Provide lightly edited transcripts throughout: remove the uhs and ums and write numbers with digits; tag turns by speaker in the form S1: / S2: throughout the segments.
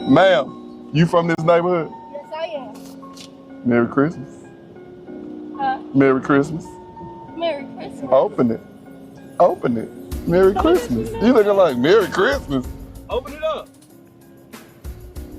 S1: Ma'am, you from this neighborhood?
S2: Yes, I am.
S1: Merry Christmas.
S2: Huh?
S1: Merry Christmas.
S2: Merry Christmas.
S1: Open it. Open it. Merry Christmas. You looking like Merry Christmas.
S3: Open it up.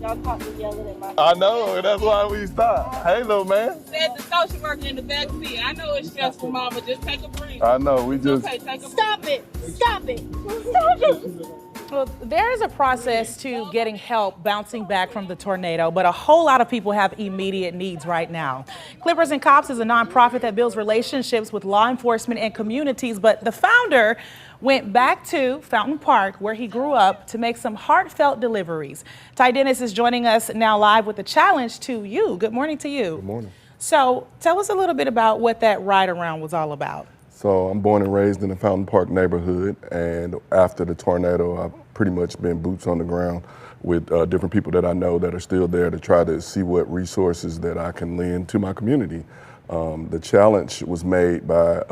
S2: Y'all caught me yelling at my
S1: I know, and that's why we stopped. Hey, little man.
S3: Said the social worker in the back seat. I know it's stressful, mama. Just take a breathe.
S1: I know, we just...
S3: Okay, take a breathe.
S2: Stop it! Stop it! Stop it!
S4: Well, there is a process to getting help bouncing back from the tornado, but a whole lot of people have immediate needs right now. Clippers and Cops is a nonprofit that builds relationships with law enforcement and communities, but the founder went back to Fountain Park, where he grew up, to make some heartfelt deliveries. Ty Dennis is joining us now live with a challenge to you. Good morning to you.
S1: Good morning.
S4: So tell us a little bit about what that ride around was all about.
S1: So I'm born and raised in the Fountain Park neighborhood, and after the tornado, I've pretty much been boots on the ground with different people that I know that are still there to try to see what resources that I can lend to my community. The challenge was made by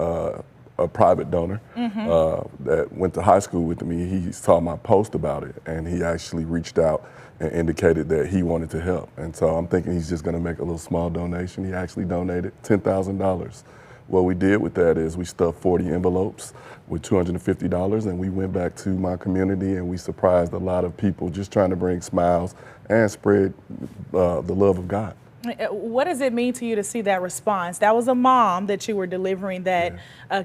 S1: a private donor that went to high school with me. He saw my post about it, and he actually reached out and indicated that he wanted to help. And so I'm thinking he's just gonna make a little small donation. He actually donated $10,000. What we did with that is we stuffed 40 envelopes with $250, and we went back to my community and we surprised a lot of people, just trying to bring smiles and spread the love of God.
S4: What does it mean to you to see that response? That was a mom that you were delivering that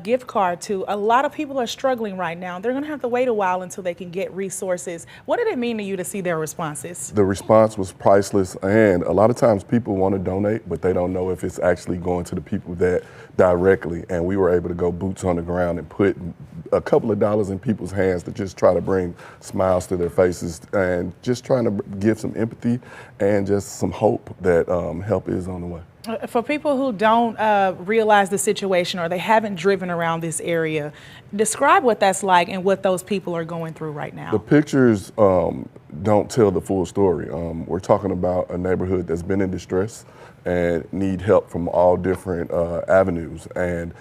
S4: gift card to. A lot of people are struggling right now. They're going to have to wait a while until they can get resources. What did it mean to you to see their responses?
S1: The response was priceless, and a lot of times people want to donate, but they don't know if it's actually going to the people that directly. And we were able to go boots on the ground and put a couple of dollars in people's hands to just try to bring smiles to their faces and just trying to give some empathy and just some hope that help is on the way.
S4: For people who don't realize the situation or they haven't driven around this area, describe what that's like and what those people are going through right now.
S1: The pictures don't tell the full story. We're talking about a neighborhood that's been in distress and need help from all different avenues. And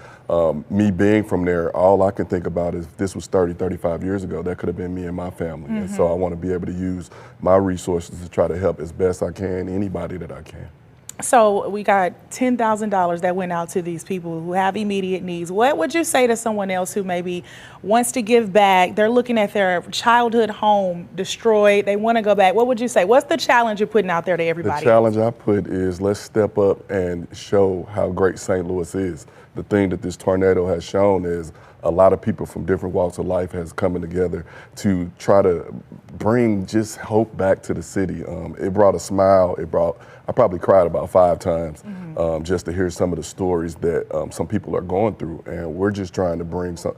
S1: me being from there, all I can think about is if this was 30, 35 years ago, that could have been me and my family. And so I want to be able to use my resources to try to help as best I can, anybody that I can.
S4: So we got $10,000 that went out to these people who have immediate needs. What would you say to someone else who maybe wants to give back? They're looking at their childhood home destroyed. They want to go back. What would you say? What's the challenge you're putting out there to everybody?
S1: The challenge I put is let's step up and show how great St. Louis is. The thing that this tornado has shown is a lot of people from different walks of life has coming together to try to bring just hope back to the city. It brought a smile. I probably cried about 5 times just to hear some of the stories that some people are going through. And we're just trying to bring some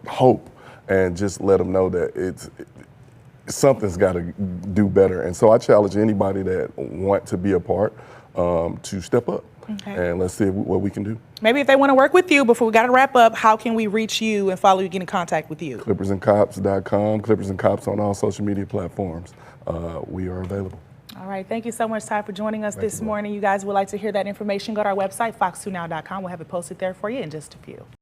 S1: hope and just let them know that something's got to do better. And so I challenge anybody that want to be a part to step up. And let's see what we can do.
S4: Maybe if they want to work with you, before we got to wrap up, how can we reach you and follow you, get in contact with you?
S1: ClippersandCops.com, Clippers and Cops on all social media platforms. We are available.
S4: All right. Thank you so much, Ty, for joining us this morning. You guys would like to hear that information, go to our website, fox2now.com. We'll have it posted there for you in just a few.